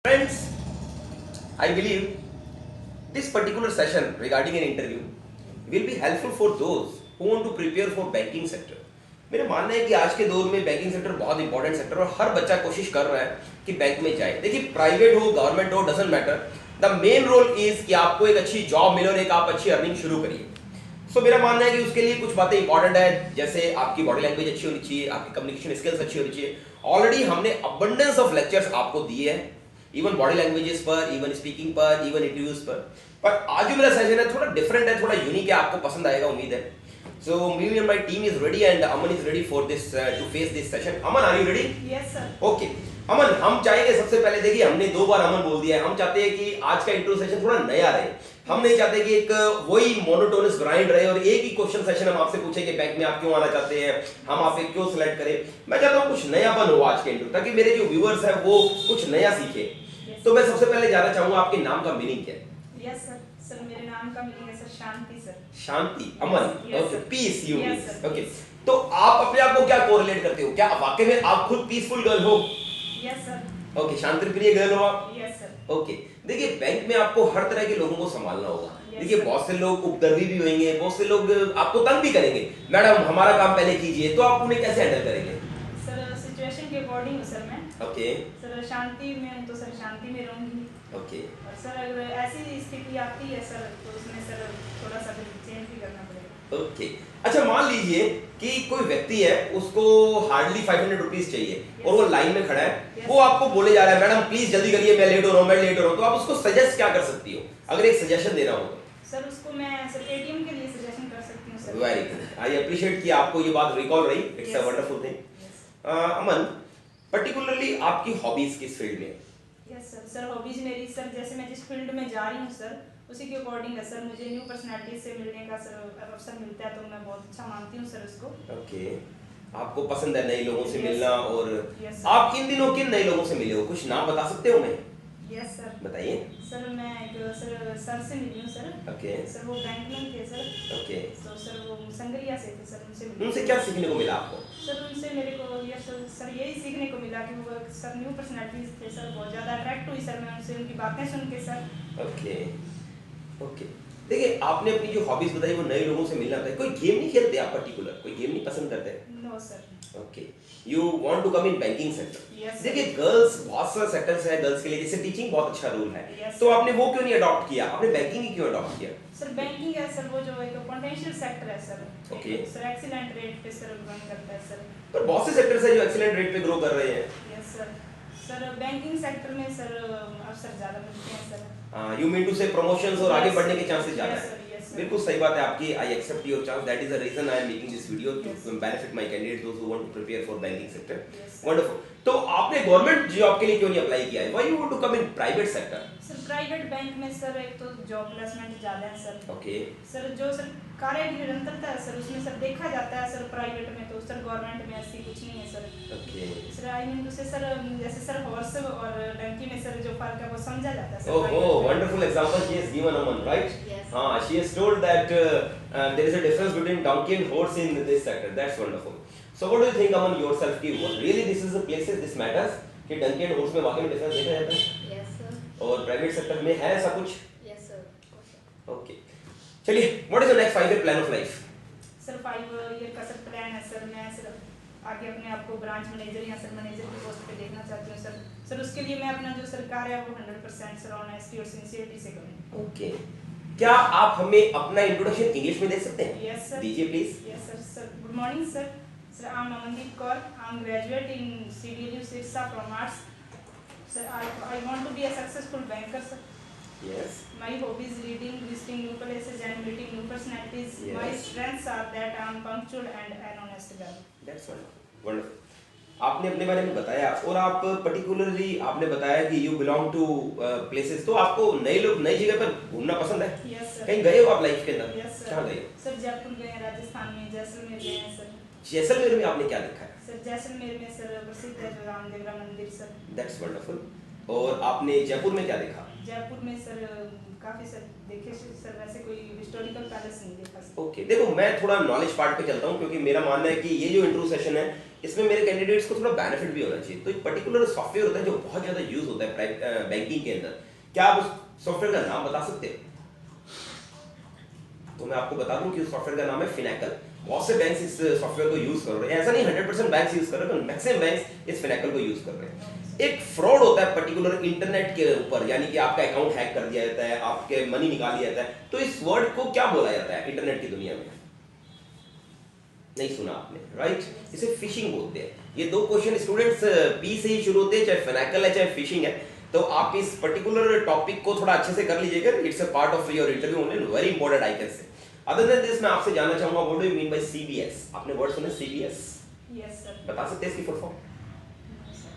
Friends, I believe this particular session regarding an interview will be helpful for those who want to prepare for banking sector. मेरा मानना है कि आज के दौर में बैंकिंग सेक्टर बहुत इंपॉर्टेंट सेक्टर और हर बच्चा कोशिश कर रहा है कि बैंक में जाए। देखिए, प्राइवेट हो गवर्नमेंट हो doesn't matter, the main role is कि आपको एक अच्छी जॉब मिले और एक आप अच्छी अर्निंग शुरू करिए। सो मेरा मानना है कि उसके लिए कुछ बातें इंपॉर्टेंट है, जैसे आपकी बॉडी लैंग्वेज अच्छी होनी चाहिए, आपकी कम्युनिकेशन स्किल्स अच्छी होनी चाहिए। ऑलरेडी हमने अबंडेंस ऑफ लेक्चर्स आपको दिए हैं, इवन बॉडी लैंग्वेजेस पर, इवन स्पीकिंग पर, इवन इंटरव्यूज पर आज जो मेरा सेशन है थोड़ा डिफरेंट है, थोड़ा यूनिक है, आपको पसंद आएगा उम्मीद है। So me and my team is ready and Aman is ready for this to face this session. Aman, are you ready? Yes sir. Okay. अमन, हम चाहेंगे सबसे पहले, देखिए हमने 2 बार अमन बोल दिया है, हम चाहते हैं कि आज का इंट्रो सेशन थोड़ा नया रहे। हम नहीं चाहते कि एक वही मोनोटोनस ग्राइंड रहे और एक ही क्वेश्चन सेशन हम आपसे पूछें कि बैंक में आप क्यों आना चाहते हैं, हम आपसे क्यों सिलेक्ट करें। मैं चाहता हूँ कुछ नयापन हो आज के इंट्रो, ताकि मेरे जो व्यूअर्स हैं वो कुछ नया सीखे। तो मैं सबसे पहले जानना चाहूंगा आपके नाम का मीनिंग क्या है? Yes sir. सर मेरे नाम का मीनिंग है सर शांति सर। शांति, अमन, okay, peace you mean, okay. Yes, तो आप अपने आप को क्या कोरिलेट करते हो? क्या वाकई में आप खुद पीसफुल गर्ल हो? Yes sir. ओके, शांति प्रिय गर्ल हो आप? Yes sir. ओके। देखिए, बैंक में आपको हर तरह के लोगों को संभालना होगा। Yes, देखिए, sir. बहुत से लोग उपद्रवी भी होंगे, बहुत से लोग आपको तंग भी करेंगे, मैडम हमारा काम पहले कीजिए, तो आप उन्हें कैसे हैंडल करेंगे? सर सिचुएशन के अकॉर्डिंग हूँ सर मैं। ओके सर शांति में हूँ तो सर शांति में रहूंगी। ओके और सर अगर ऐसी स्थिति आती है सर तो उसमें सर थोड़ा सा चेंज भी करना पड़ेगा। ओके। अच्छा, मान लीजिए कि कोई व्यक्ति है, उसको हार्डली 500 रुपीज चाहिए और वो लाइन में खड़ा है, वो आपको बोले जा रहा है मैडम प्लीज जल्दी करिए, मैं लेट हो रहा हूँ, मैं लेट हो रहा हूँ, तो आप उसको सजेस्ट क्या कर सकती हो अगर एक सजेशन देना हो तो? सर उसको मैं सर एटीएम के लिए सजेशन कर सकती हूँ sir. Very good, I appreciate कि आपको ये बात रिकॉल रही, it's a wonderful thing. Aman, particularly आपकी हॉबीज किस फील्ड में? Yes sir. सर हॉबीज मेरी सर जैसे मैं जिस फील्ड में जा रही हूँ सर उसी के अकॉर्डिंग है सर। मुझे न्यू पर्सनालिटी से मिलने का सर अवसर मिलता है तो मैं बहुत अच्छा मानती हूँ सर उसको। ओके, आपको पसंद है नए लोगों से मिलना, और Yes, आप इन दिनों किन नए लोगों से मिले हो? कुछ नाम बता सकते हो? मैं यस सर। बताइए। सर मैं एक सर से मिली हूँ सर। ओके सर वो बैंक में थे सर। ओके, तो सर वो संगरिया से थे सर, उनसे मिली। उनसे क्या सीखने को मिला आपको? सर उनसे मेरे को ये सर यही सीखने को मिला कि वो सर न्यू पर्सनालिटीज थे सर, बहुत ज़्यादा अट्रैक्ट हुई सर मैं उनसे, उनकी बातें सुन के सर। Okay okay. देखिए, आपने अपनी जो हॉबीज बताई वो नए लोगों से मिलना था। कोई गेम नहीं खेलते आप पर्टिकुलर? कोई गेम नहीं पसंद करते? No sir. Okay, you want to come in banking sector. Yes, देखिए, गर्ल्स बहुत सारे सेक्टर्स है गर्ल्स के लिए, जैसे टीचिंग बहुत अच्छा रोल है। Yes, तो आपने वो क्यों नहीं अडॉप्ट किया? आपने बैंकिंग ही क्यों अडॉप्ट किया? सर बैंकिंग है सर वो जो एक पोटेंशियल सेक्टर है sir. Okay. Sir excellent rate पे सर रन करता है सर। पर बहुत से सेक्टर्स है जो एक्सीलेंट रेट पे ग्रो कर रहे हैं। Yes sir. Sir banking sector में सर अवसर ज़्यादा मिलते हैं सर। यू मीन टू से प्रमोशंस और आगे Yes, बढ़ने के चांसेस ज्यादा yes, है। sir, yes, sir. बिल्कुल सही बात है आपकी, I accept your chance, that is the reason I am making this video Yes. To benefit my candidate those who want to prepare for banking sector. Yes, sir. Wonderful. तो आपने government job के लिए क्यों नहीं apply किया है? Why you want to come in private sector? Sir private bank में sir एक तो जॉब प्लेसमेंट ज़्यादा है सर। ओके सर जो सर कार्य निरंतरता है सर उसमें सर देखा जाता है सर प्राइवेट में, तो सर गवर्नमेंट में ऐसी कुछ नहीं है सर। ओके। सर आई मीन दूसरे सर जैसे सर हॉर्स और डंकी में सर जो फर्क है वो समझा जाता है सर। Oh, private में। wonderful example she has given, Aman, right? Yes. She has told that there is a difference between donkey and horse in this sector. That's wonderful. So what do you think, Aman, yourself? कि really this is the places this matters कि donkey and horse में वाकई में difference देखा जाता है? Yes sir. और private sector में है ऐसा कुछ? Yes sir. ओके, चलिए, what is your next 5 year plan of life? Sir 5 year का सर प्लान है सर। मैं सर आगे अपने आप को ब्रांच मैनेजर या सर मैनेजर की पोस्ट पे देखना चाहती हूँ सर। सर उसके लिए मैं अपना जो सर कार्य है वो 100% सर ऑनेस्टी और सिंसियरिटी से करूँ। ओके, क्या आप हमें अपना इंट्रोडक्शन इंग्लिश में दे सकते हैं? Yes sir. दीजिए please. Yes sir. Sir good morning sir. Sir I am Amandeep Kaur, I am graduate in CDLU Sirsa from arts. Sir, I want to be a successful banker sir. Yes My hobby is reading, visiting new places and meeting new personalities. Yes. My strengths are that I am punctual and an honest girl. That's wonderful wonderful. आपने अपने बारे में बताया और आप particularly आपने बताया कि यू बिलोंग टू प्लेसेस, तो आपको नए लोग नई जगह पर घूमना पसंद है? Yes sir. कहीं गए हो आप लाइफ के अंदर? Yes sir. कहाँ गए हो? सर जयपुर गए हैं, राजस्थान में जैसलमेर गए हैं सर। जैसलमेर में आपने क्या देखा है? सर जैसलमेर में सर प्रसिद्ध है जो रामदेवरा मंदिर सर। That's wonderful. और आपने जयपुर में क्या देखा? जयपुर में सर काफी सर देखे सर, वैसे कोई हिस्टोरिकल पैलेस नहीं देखा सर। ओके, देखो मैं थोड़ा नॉलेज पार्ट पे चलता हूँ, क्योंकि मेरा मानना है कि ये जो इंटरव्यू सेशन है इसमें मेरे कैंडिडेट्स को थोड़ा बेनिफिट भी होना चाहिए। तो एक पर्टिकुलर सॉफ्टवेयर होता है जो बहुत ज्यादा यूज होता है बैंकिंग के अंदर, क्या आप उस सॉफ्टवेयर का नाम बता सकते हैं? तो मैं आपको बता दूं कि उस सॉफ्टवेयर का नाम है फिनेकल। बहुत से बैंक्स इस सॉफ्टवेयर को यूज कर रहे हैं, ऐसा नहीं 100% बैंक्स यूज कर रहे हैं, मैक्सिमम बैंक्स इस फिनेकल को यूज कर रहे हैं। एक फ्रॉड होता है पर्टिकुलर इंटरनेट के ऊपर, यानी कि आपका अकाउंट हैक कर दिया जाता है, आपके मनी निकाल लिया जाता है। तो इस वर्ड को क्या बोला जाता है इंटरनेट की दुनिया में? नहीं सुना आपने, राइट? इसे फिशिंग बोलते हैं। ये दो क्वेश्चन स्टूडेंट्स पी से ही शुरू होते हैं, चाहे फिनेकल है चाहे फिशिंग है। तो आप इस पर्टिकुलर टॉपिक को थोड़ा अच्छे से कर लीजिएगा, it's a part of your interview only, very important I can say. Other than this मैं आपसे जानना चाहूंगा, what do you mean by CBS? आपने वर्ड सुना सीबीएस? Yes sir. बता सकते हैं इसकी full form?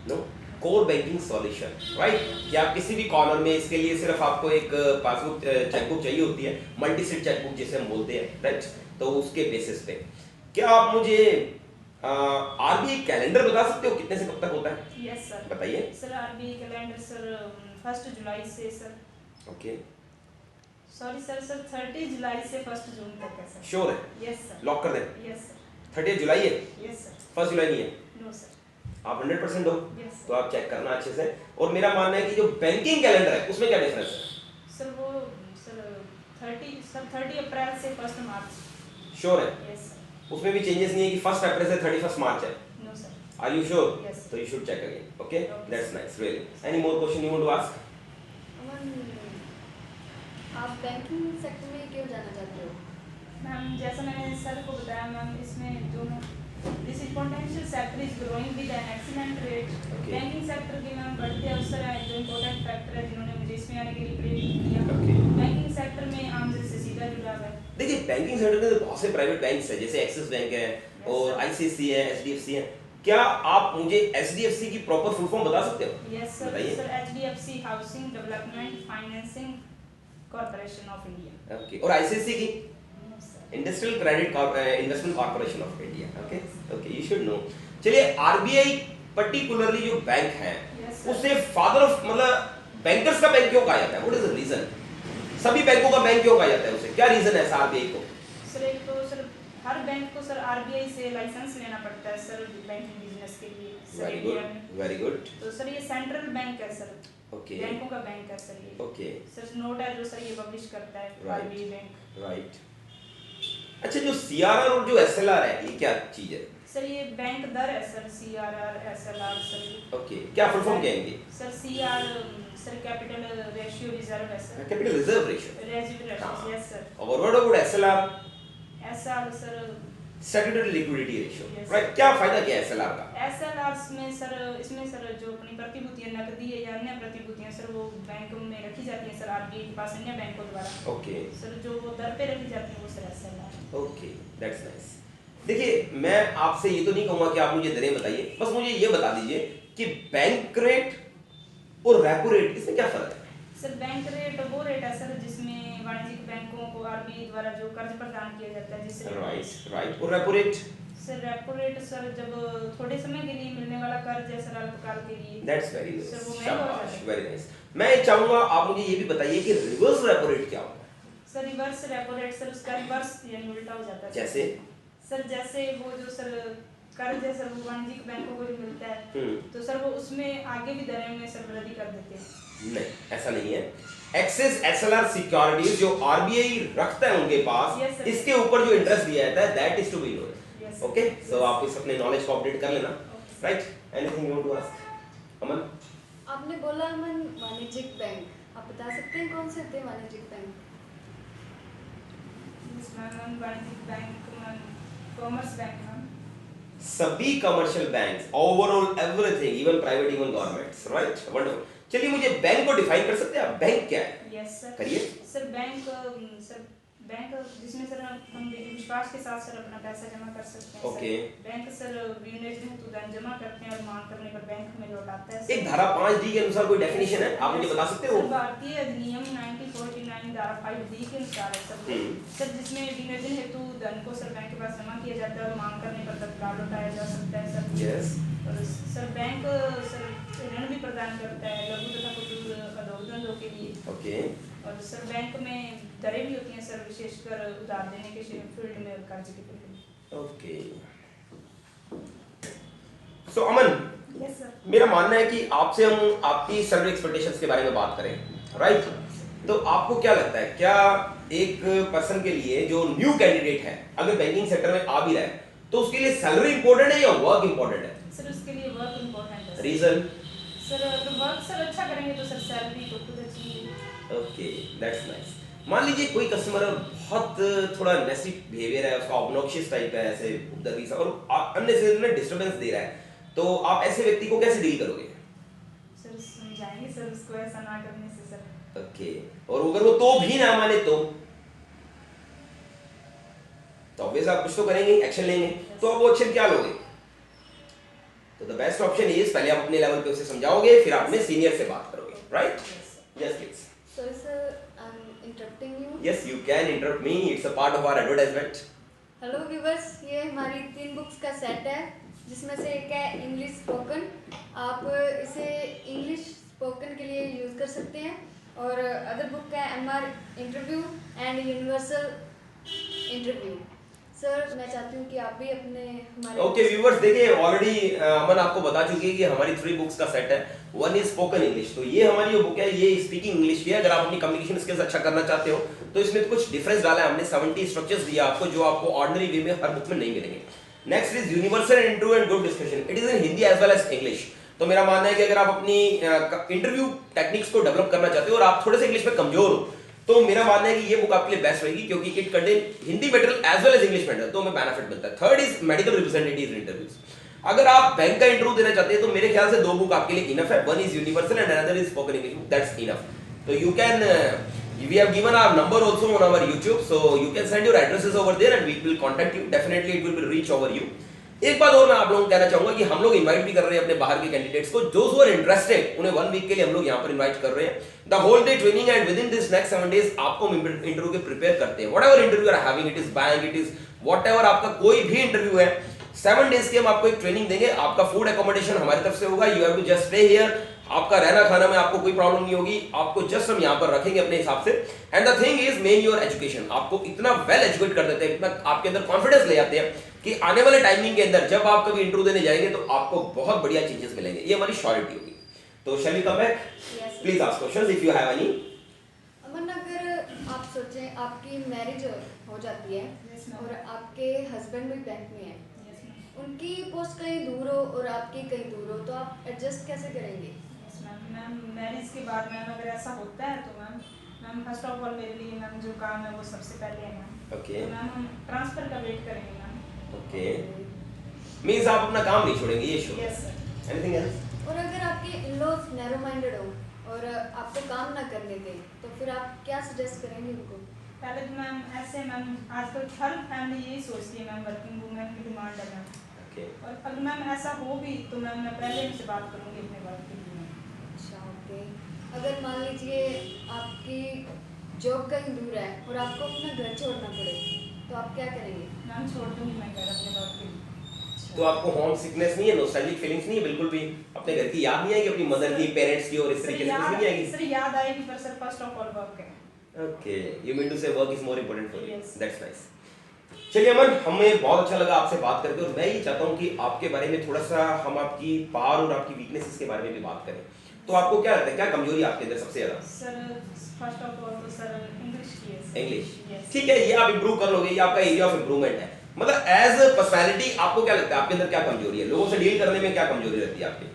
No, core banking solution, right? कि आप किसी भी कॉर्नर में, इसके लिए सिर्फ आपको एक पासबुक चेकबुक चाहिए होती है, मल्टी सीट चेकबुक जिसे हम बोलते हैं, राइट? तो उसके बेसिस पे क्या आप मुझे आरबीआई कैलेंडर बता सकते हो कितने से कब तक होता है? Yes sir. बताइए। सर आरबीआई कैलेंडर सर 1 जुलाई से सर, ओके, सॉरी सर, 30 जुलाई से 1 जून तक है सर। श्योर है? Yes sir. लॉक कर दें? Yes sir. 30 जुलाई है? Yes sir. 1 जुलाई नहीं है? No sir. आप 100% हो? यस तो आप चेक करना अच्छे से। और मेरा मानना है कि जो बैंकिंग कैलेंडर है उसमें क्या डिफरेंस है? सर वो सर 30 अप्रैल से 1 मार्च। श्योर है? Yes sir. उसमें भी चेंजेस नहीं है कि 1 अप्रैल से 31 मार्च है? No sir. Are you sure? Yes. So you should check again. Okay? Okay. That's nice. Really. Any more question you want to ask? अमन, आप बैंकिंग सेक्टर में क्यों जाना चाहते हो? मैम जैसा मैंने सर को बताया मैम, इसमें जो this potential sector is growing with an excellent rate. Okay. Banking sector के मैम बढ़ते अवसर हैं, जो इम्पोर्टेंट फैक्टर है जिन्होंने मुझे इसमें आने के लिए प्रेरित किया। Okay. बैंकिंग सेक्टर में आम जन से सीधा जुड़ाव है। देखिए बैंकिंग सेक्टर में तो बहुत से प्राइवेट बैंक्स हैं, जैसे एक्सिस बैंक है और आईसीआईसी है, एचडीएफसी है। क्या आप मुझे एचडीएफसी की प्रॉपर फुल फॉर्म बता सकते हो? Yes sir. बताइए। Sir HDFC housing development financing corporation of India. Okay, और आईसीआईसी की? No sir. Industrial credit investment corporation of India. Okay okay, you should know. चलिए आरबीआई पर्टिकुलरली जो bank है Yes, sir. उसे फादर ऑफ मतलब bankers का bank क्यों कहा जाता है? What is the reason? सभी बैंकों का बैंक क्यों कहा जाता है उसे? क्या रीजन है आरबीआई को? सर एक तो सर हर बैंक को सर आरबीआई से लाइसेंस लेना पड़ता है सर बैंकिंग बिजनेस के लिए सर वेरी इंडिया गुड, में। Very good. तो सर ये सेंट्रल बैंक है सर, ओके बैंकों का बैंक है सर ये। ओके, सर नोट है जो सर ये पब्लिश करता है Right. RBI bank. राइट। अच्छा, जो सीआरआर और जो एसएलआर है ये क्या चीज है? सर ये बैंक दर है सर, सीआरआर एसएलआर सर ये। ओके, क्या फुल फॉर्म क्या है इनकी? Sir CR sir capital ratio reserve है sir. Capital reserve ratio. Reserve ratio yes sir. और what about SLR? SR sir statutory liquidity ratio, Yes. Right? क्या फायदा क्या है एसएलआर का? एसएलआर में सर इसमें सर जो अपनी प्रतिभूतियां नकदी है या अन्य प्रतिभूतियां सर वो बैंक में रखी जाती हैं सर आरबीआई के पास अन्य बैंकों द्वारा। ओके सर जो वो दर पे रखी जाती है वो sir SLR. Okay, that's nice. देखिए मैं आपसे ये तो नहीं कहूंगा कि आप मुझे दरें बताइए, बस मुझे ये बता दीजिए कि बैंक रेट और रेपो रेट इसमें क्या फर्क है? सर बैंक रेट वो रेट है सर जिसमें वाणिज्यिक बैंकों को आरबीआई द्वारा जो कर्ज प्रदान किया जाता है जिससे राइट राइट। और repo rate? Sir repo rate sir जब थोड़े समय के लिए मिलने वाला कर्ज है सर अल्पकाल के लिए। दैट्स वेरी सर वो नाइस, महंगा हो शाबाश, जाता है। Very nice. मैं चाहूंगा आप मुझे ये भी बताइए कि रिवर्स रेपो रेट क्या होता है? Sir reverse repo rate sir उसका रिवर्स यानी उल्टा हो जाता है। जैसे? सर जैसे वो जो सर कर्ज है सर वो वाणिज्यिक बैंकों को जो मिलता है तो सर वो उसमें आगे भी दरें में सर वृद्धि कर देते हैं। नहीं, ऐसा नहीं है। एक्सेस एसएलआर सिक्योरिटीज जो आरबीआई रखता है उनके पास, Yes, sir. इसके ऊपर जो इंटरेस्ट दिया जाता है that is to be known. Yes, sir. Okay, so Yes. आप इस अपने नॉलेज को अपडेट कर लेना, Okay. Right? Anything you want to ask? Aman? आपने बोला अमन वाणिज्यिक बैंक, आप बता सकते हैं कौन से होते हैं वाणिज्यिक बैंक? मैम वाणिज्यिक bank ma'am commerce bank ma'am. सभी commercial banks, overall everything, even private, even governments, right? Wonderful. चलिए मुझे बैंक को डिफाइन कर सकते हैं आप? बैंक क्या है? Yes sir. करिए। सर बैंक जिसमें सर हम विश्वास के साथ सर अपना पैसा जमा कर सकते हैं। Okay. सर बैंक सर विनियोजन हेतु धन जमा करते हैं और मांग करने पर बैंक हमें लौटाता है सर। एक धारा 5D के अनुसार कोई डेफिनेशन है, आप मुझे बता सकते हो? सर भारतीय अधिनियम 1949 धारा 5D के अनुसार है सर। सर जिसमें विनियोजन हेतु धन को सर बैंक के पास जमा किया जाता है और मांग करने पर तत्काल लौटाया जा सकता है सर। यस। और सर बैंक सर ऋण भी प्रदान करता है लघु तथा कुटीर उद्योगों के लिए। और सर बैंक में दरें भी होती हैं सर, विशेषकर उधार देने के फील्ड में और कर्ज के फील्ड में। ओके, सो अमन, यस सर। मेरा मानना है कि आपसे हम आपकी सैलरी एक्सपेक्टेशंस के बारे में बात करें, राइट? तो आपको क्या लगता है, क्या एक पर्सन के लिए जो न्यू कैंडिडेट है अगर बैंकिंग सेक्टर में आ भी रहा है तो उसके लिए सैलरी इंपॉर्टेंट है या वर्क इंपॉर्टेंट है? सर उसके लिए वर्क इम्पोर्टेंट है। रीजन? सर अगर वर्क सर अच्छा करेंगे तो सर सैलरी तो खुद अच्छी है। Okay, that's nice. मान लीजिए कोई कस्टमर बहुत थोड़ा नेसिव बिहेवियर है, उसका ऑब्नॉक्शियस टाइप है, ऐसे उपद्रवी सा और अननेसेसरी डिस्टरबेंस दे रहा है, तो आप ऐसे व्यक्ति को कैसे डील करोगे? सर समझाएंगे सर उसको ऐसा ना करने से सर। ओके, और अगर वो तो भी ना माने तो ऑब्वियस आप कुछ तो करेंगे, एक्शन लेंगे, तो आप वो एक्शन क्या लोगे? तो द बेस्ट ऑप्शन इज पहले आप अपने लेवल पे उसे समझाओगे, फिर आप अपने सीनियर से बात करोगे, right? Yes please. Sorry sir, I'm interrupting you. Yes, you can interrupt me, it's a part of our advertisement. Hello viewers, ये हमारी 3 बुक्स का सेट है जिसमें से एक है इंग्लिश स्पोकन। आप इसे इंग्लिश स्पोकन के लिए यूज़ कर सकते हैं, और अदर बुक है MR interview and universal interview. Sir मैं चाहती हूँ कि आप भी अपने हमारे ओके व्यूअर्स, देखिए ऑलरेडी अमन आपको बता चुकी है कि हमारी 3 बुक्स का सेट है। वन इज स्पोकन इंग्लिश, तो ये हमारी जो बुक है ये स्पीकिंग इंग्लिश की है। अगर आप अपनी कम्युनिकेशन स्किल्स अच्छा करना चाहते हो तो इसमें कुछ डिफरेंस डाला है हमने, 70 स्ट्रक्चर्स दिया आपको जो आपको ऑर्डिनरी वे में हर बुक में नहीं मिलेंगे। Next is universal interview and group discussion, it is in Hindi as well as English. तो मेरा मानना है कि अगर आप अपनी इंटरव्यू टेक्निक्स को डेवलप करना चाहते हो और आप थोड़े से इंग्लिश में कमजोर हो तो मेरा मानना है कि ये बुक आपके लिए बेस्ट रहेगी, क्योंकि it contain Hindi material as well as English material, तो हमें बेनिफिट मिलता है। Third is medical representative interviews. अगर आप बैंक का इंटरव्यू देना चाहते हैं तो मेरे ख्याल से 2 बुक आपके लिए इनफ है। One is universal and another is spoken English, that's enough. तो you can we have given our number also on our YouTube, so you can send your addresses over there and we will contact you. Definitely it will be reach over you. एक बात और मैं आप लोगों को कहना चाहूंगा कि हम लोग इनवाइट भी कर रहे हैं अपने बाहर के कैंडिडेट्स को, जो हु आर इंटरेस्टेड उन्हें 1 वीक के लिए हम लोग यहाँ पर इनवाइट कर रहे हैं। The whole day training and within this next 7 days आपको इंटरव्यू के प्रिपेयर करते हैं। Whatever interview are having, it is bank, it is whatever आपका कोई भी इंटरव्यू है, 7 डेज की हम आपको एक ट्रेनिंग देंगे। आपका फूड एकोमोडेशन हमारी तरफ से होगा, you have to just stay here. आपका रहना खाना में आपको कोई प्रॉब्लम नहीं होगी, आपको जस्ट हम यहाँ पर रखेंगे अपने हिसाब से। And the thing is main your education, आपको इतना वेल एजुकेट कर देते हैं, इतना आपके अंदर कॉन्फिडेंस ले आते हैं कि आने वाले टाइमिंग के अंदर जब आप कभी इंटरव्यू देने जाएंगे तो आपको बहुत बढ़िया चीजेस मिलेंगे। ये हमारी श्योरिटी होगी। तो shall we come back, please ask questions if you have any. Aman, अगर आप सोचें आपकी मैरिज हो जाती है Yes, ma'am. और आपके हस्बैंड भी बैंक में है, Yes, ma'am. उनकी पोस्ट कहीं दूर हो और आपकी कहीं दूर हो, तो आप एडजस्ट कैसे करेंगे? Yes, ma'am. मैम मैरिज के बाद मैम अगर ऐसा होता है तो मैम फर्स्ट ऑफ ऑल मेरे लिए मैम जो काम है वो सबसे पहले है मैम। ओके तो मैम हम ट्रांसफर का वेट करेंगे मैम। ओके, मींस आप अपना काम नहीं छोड़ेंगे, ये sure. Yes sir. Anything else? और अगर आपके इन-लॉज नैरो माइंडेड हो और आपको काम ना करने दें, तो फिर आप क्या सजेस्ट करेंगे उनको? पहले तो मैम ऐसे मैम आजकल हर फैमिली यही सोचती है मैम, वर्किंग वूमेन की डिमांड है मैम। ओके, और अगर मैम ऐसा हो भी तो मैम मैं पहले उनसे बात करूँगी अपने वर्क के लिए। अच्छा, ओके। अगर मान लीजिए आपकी जॉब कहीं दूर है और आपको अपना घर छोड़ना पड़े, तो आप क्या करेंगे? मैम छोड़ दूँगी मैं घर अपने वर्क के लिए। तो आपको होम सिकनेस नहीं है, नॉस्टैल्जिक फीलिंग्स नहीं है, बिल्कुल भी अपने घर की याद नहीं आएगी, अपनी मदर की, पेरेंट्स की और इस तरीके से कुछ नहीं आएगी? सर याद आएगी पर sir first of all work है। ओके, यू मीन टू से work is more important for you, Yes. That's nice. चलिए अमन, हमें बहुत अच्छा लगा आपसे बात करके और मैं ये चाहता हूँ कि आपके बारे में थोड़ा सा हम आपकी पावर और आपकी वीकनेसेस के बारे में भी बात करें। तो आपको क्या लगता है, क्या कमजोरी है आपके अंदर सबसे ज्यादा? सर फर्स्ट ऑफ ऑल तो सर इंग्लिश की है सर। English, Yes. ठीक है, ये आप इंप्रूव कर लोगे, ये आपका एरिया ऑफ इंप्रूवमेंट है। मतलब एज पर्सनालिटी आपको क्या लगता है आपके अंदर क्या कमजोरी है, लोगों से डील करने में क्या कमजोरी रहती है आपकी?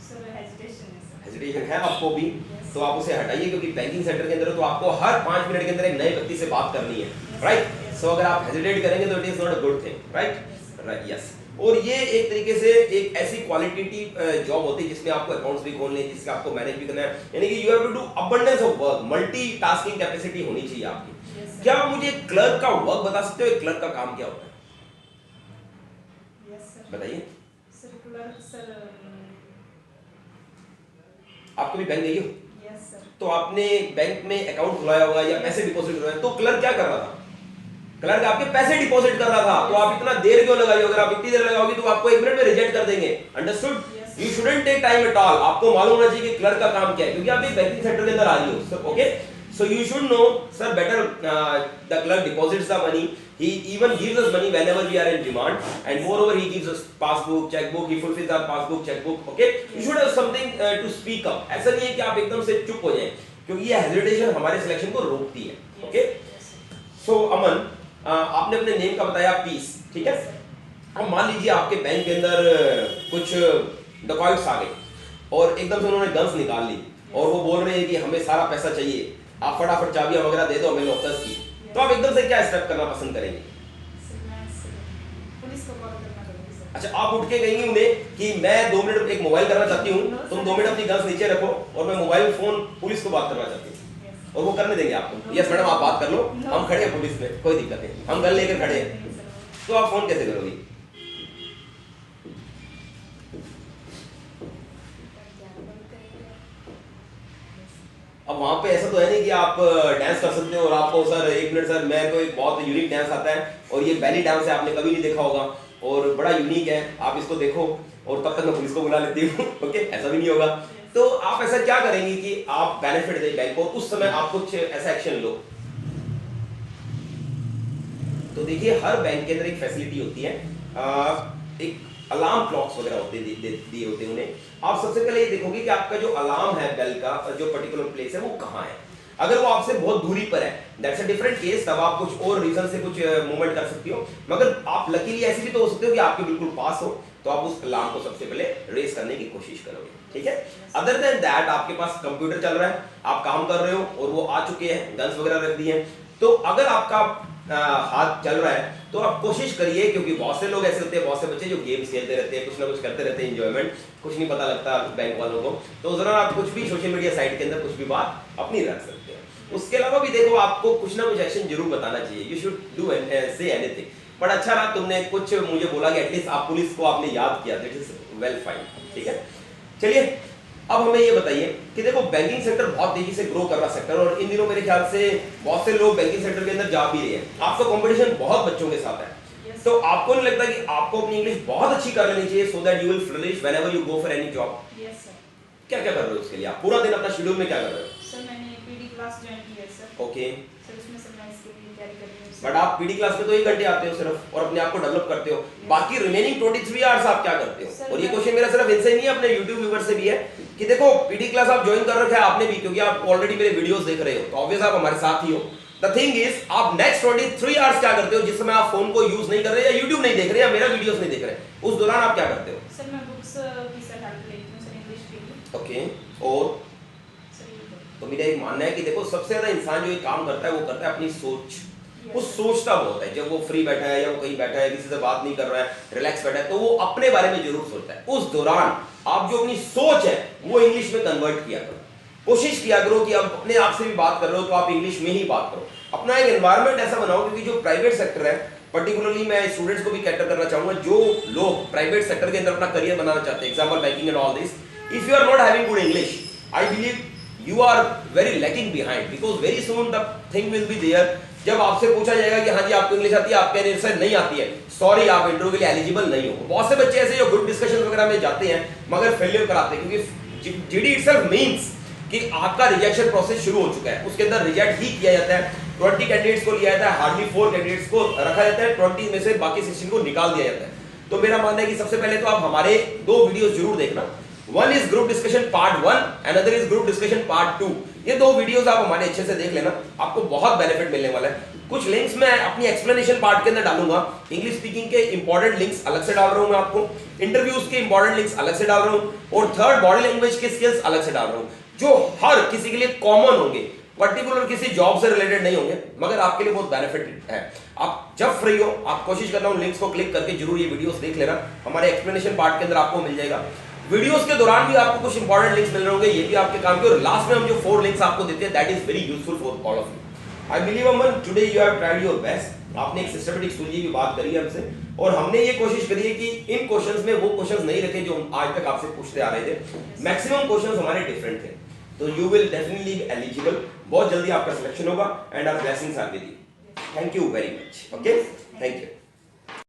सर हेजिटेशन है सर। हेजिटेशन है आपको भी, Yes. तो आप उसे हटाइए, क्योंकि बैंकिंग सेक्टर के अंदर तो आपको हर 5 मिनट के अंदर एक नए व्यक्ति से बात करनी है, राइट? Yes. सो अगर आप हेजिटेट करेंगे तो it is not a good thing, right? Yes. Yes. और ये एक तरीके से एक ऐसी क्वालिटेटिव जॉब होती है जिसमें आपको अकाउंट्स भी खोलने, जिसका आपको मैनेज भी करना है, यानी कि you have to do abundance of work, multitasking capacity होनी चाहिए आपकी। Yes, sir. क्या आप मुझे क्लर्क का वर्क बता सकते हो, एक क्लर्क का काम क्या होता है? Yes, sir. बताइए। सर क्लर्क सर आप कभी बैंक गई हो यस सर। तो आपने बैंक में अकाउंट खुलाया होगा या पैसे डिपॉजिट करवाए, तो क्लर्क क्या कर रहा था? क्लर्क आपके पैसे डिपॉजिट कर रहा था। तो आप इतना देर क्यों लगाई? अगर आप इतनी देर लगाओगे तो आपको 1 मिनट में रिजेक्ट कर देंगे। Understood? Yes. You shouldn't take time at all. आपको मालूम होना चाहिए कि क्लर्क का काम क्या है, क्योंकि आप एक बैंकिंग सेक्टर के अंदर आ रही हो। Okay, So you should know, sir, better the clerk deposits the money. He even gives us money whenever we are in demand, and moreover he gives us passbook, checkbook. He fulfills our passbook, checkbook. Okay, you should have something to speak up. ऐसा नहीं है कि आप एकदम से चुप हो जाएं, क्योंकि ये हेजिटेशन हमारे सिलेक्शन को रोकती है. Okay, so अमन, आपने अपने नेम का बताया पीस, ठीक है. अब मान लीजिए आपके बैंक के अंदर कुछ डकॉइट्स आ गए और एकदम से उन्होंने गन्स निकाल ली और वो बोल रहे हैं कि हमें सारा पैसा चाहिए, आप फटाफट चाबियां वगैरह दे दो हमें लॉकर्स की. तो आप एकदम से क्या स्टेप करना पसंद करेंगे? पुलिस को कॉल करना करूंगी सर. अच्छा, आप उठ के कहेंगे उन्हें कि मैं 2 मिनट एक मोबाइल करना चाहती हूँ, तुम 2 मिनट अपनी गन्स नीचे रखो और मैं मोबाइल फोन पुलिस को बात करना चाहती हूँ, और वो करने देंगे आपको? यस मैडम, आप बात कर लो, हम खड़े हैं पुलिस में, कोई दिक्कत नहीं, हम गन लेकर खड़े हैं. तो आप फोन कैसे करोगी? अब वहां पे ऐसा तो है नहीं कि आप डांस कर सकते हो और आपको सर 1 मिनट सर मैं तो एक बहुत यूनिक डांस आता है और ये बेली डांस है, आपने कभी नहीं देखा होगा और बड़ा यूनिक है, आप इसको देखो और तब तक मैं पुलिस को बुला लेती हूँ. ओके, ऐसा भी नहीं होगा. तो आप ऐसा क्या करेंगे कि आप बेनिफिट दें बैंक को, उस समय आप कुछ ऐसा एक्शन लो. तो देखिए, हर बैंक के अंदर एक फैसिलिटी होती है, एक अलार्म क्लॉक्स वगैरह होते दिए होते हैं उन्हें. आप सबसे पहले ये देखोगे कि आपका जो अलार्म है बेल का, जो पर्टिकुलर प्लेस है वो कहाँ है. अगर वो आपसे बहुत दूरी पर है, दैट्स अ डिफरेंट केस, तब आप कुछ और रीजन से कुछ मूवमेंट कर सकती हो. मगर आप लकीली ऐसी भी तो हो सकते हो कि आपके बिल्कुल पास हो, तो आप उस अलार्म को सबसे पहले रेस करने की कोशिश करोगे. ठीक है. अदर देन दैट, आपके पास कंप्यूटर चल रहा है, आप काम कर रहे हो और वो आ चुके हैं, गन्स वगैरह रख दी हैं, तो अगर आपका हाथ चल रहा है तो आप कोशिश करिए, क्योंकि बहुत से लोग ऐसे होते हैं, बहुत से बच्चे जो गेम्स खेलते रहते हैं, कुछ ना कुछ करते रहते हैं, एंजॉयमेंट, कुछ नहीं पता लगता बैंक वालों को, तो जरा आप कुछ भी सोशल मीडिया साइट के अंदर कुछ भी बात अपनी रख सकते हैं. उसके अलावा भी देखो, आपको कुछ ना कुछ एक्शन जरूर बताना चाहिए. You should do say anything. But अच्छा रहा तुमने कुछ मुझे बोला कि एटलीस्ट आप पुलिस को आपने याद किया, दैट इज वेल फाइन. ठीक है. चलिए, अब हमें ये बताइए कि देखो, बैंकिंग सेक्टर बहुत तेजी से ग्रो कर रहा सेक्टर, और इन दिनों मेरे ख्याल से बहुत से लोग बैंकिंग सेक्टर के अंदर जा भी रहे हैं. आपका कंपटीशन बहुत बच्चों के साथ है. तो आपको नहीं लगता कि आपको अपनी इंग्लिश बहुत अच्छी कर लेनी चाहिए, so that you will flourish whenever you go for any job? Yes sir. क्या क्या कर रहे हो उसके लिए? आप पूरा दिन अपना शेड्यूल में क्या कर रहे हो? सर मैंने पीडी क्लास ज्वाइन की है सर. ओके. सर उसमें सर मैं इसके लिए तैयारी कर रही हूं. बट आप पीडी क्लास में तो 1 घंटे आते हो सिर्फ और अपने आप को डेवलप करते हो, बाकी रिमेनिंग 23 आवर्स आप क्या करते हो? और ये क्वेश्चन मेरा सिर्फ इनसे नहीं है, अपने YouTube व्यूअर से भी है कि देखो, पीडी क्लास आप ज्वाइन कर रखा है आपने भी, क्योंकि आप ऑलरेडी मेरे वीडियोस देख रहे हो, तो ऑब्वियस आप हमारे साथ ही हो. द थिंग इज, आप नेक्स्ट 23 आवर्स क्या करते हो जिस समय आप फोन को यूज नहीं कर रहे, या YouTube नहीं देख रहे, या मेरा वीडियोस नहीं देख रहे, उस दौरान आप क्या करते हो? सर मैं बुक्स की सर हेल्प लेती हूं सर, इंग्लिश के लिए. ओके. और तो मेरा एक मानना है कि देखो, सबसे ज्यादा इंसान जो ये काम करता है वो करता है अपनी सोच. वो सोचता बहुत है, जब वो फ्री बैठा है या वो कहीं बैठा है, किसी से बात नहीं कर रहा है, रिलैक्स बैठा है, तो वो अपने बारे में जरूर सोचता है. उस दौरान आप जो अपनी सोच है वो इंग्लिश में कन्वर्ट किया करो. कोशिश किया करो कि आप अपने आप से भी बात कर रहे हो तो आप इंग्लिश में ही बात करो. अपना एक एनवायरनमेंट ऐसा बनाओ, क्योंकि जो प्राइवेट सेक्टर है, पर्टिकुलरली मैं स्टूडेंट्स को भी कैटर करना चाहूंगा, जो लोग प्राइवेट सेक्टर के अंदर अपना करियर बनाना चाहते हैं, example banking and all this, if you are not having good English, I believe you are very lacking behind, because very soon the thing will be there. जब आपसे पूछा जाएगा कि हाँ जी आपको इंग्लिश आती है, आप कह रहे हैं सर नहीं आती है, सॉरी आप इंटरव्यू के लिए एलिजिबल नहीं हो. बहुत से बच्चे ऐसे जो ग्रुप डिस्कशन वगैरह में जाते हैं मगर फेलियर कराते हैं, क्योंकि जीडी इटसेल्फ मींस कि आपका रिजेक्शन प्रोसेस शुरू हो चुका है. उसके अंदर रिजेक्ट ही किया जाता है. 20 कैंडिडेट्स को लिया जाता है, हार्डली 4 कैंडिडेट्स को रखा जाता है, 20 में से बाकी 16 को निकाल दिया जाता है. तो मेरा मानना है कि सबसे पहले तो आप हमारे 2 वीडियोस जरूर देखना. One is group discussion part 1, another is group discussion part 2. ये 2 वीडियोस आप हमारे अच्छे से देख लेना, आपको बहुत बेनिफिट मिलने वाला है. कुछ लिंक्स मैं अपनी एक्सप्लेनेशन पार्ट के अंदर डालूंगा. इंग्लिश स्पीकिंग के इंपॉर्टेंट लिंक्स अलग से डाल रहा हूं मैं आपको, इंटरव्यूज के इंपॉर्टेंट लिंक्स अलग से डाल रहा हूं, और थर्ड बॉडी लैंग्वेज के स्किल्स अलग से डाल रहा हूं, जो हर किसी के लिए कॉमन होंगे, पर्टिकुलर किसी जॉब से रिलेटेड नहीं होंगे, मगर आपके लिए बहुत बेनिफिट है. आप जब फ्री हो, आप कोशिश करना उन लिंक्स को क्लिक करके जरूर ये वीडियोस देख लेना. हमारे एक्सप्लेनेशन पार्ट के अंदर आपको मिल जाएगा. वीडियोस के दौरान भी आपको कुछ इंपॉर्टेंट लिंक्स मिल रहे होंगे, ये भी आपके काम के, और लास्ट में हम जो 4 लिंक्स आपको देते हैं, that is very useful for all of you. I believe Aman, today you have tried your best. आपने एक सिस्टमैटिक स्टोरी की बात करी है हमसे, और हमने ये कोशिश करी है कि इन क्वेश्चंस में वो क्वेश्चंस नहीं रखे जो हम आज तक आपसे पूछते आ रहे थे. मैक्सिमम क्वेश्चंस हमारे डिफरेंट थे. तो you will definitely be eligible. बहुत जल्दी आपका सिलेक्शन होगा, and our blessings are with you. Thank you very much. Okay, thank you.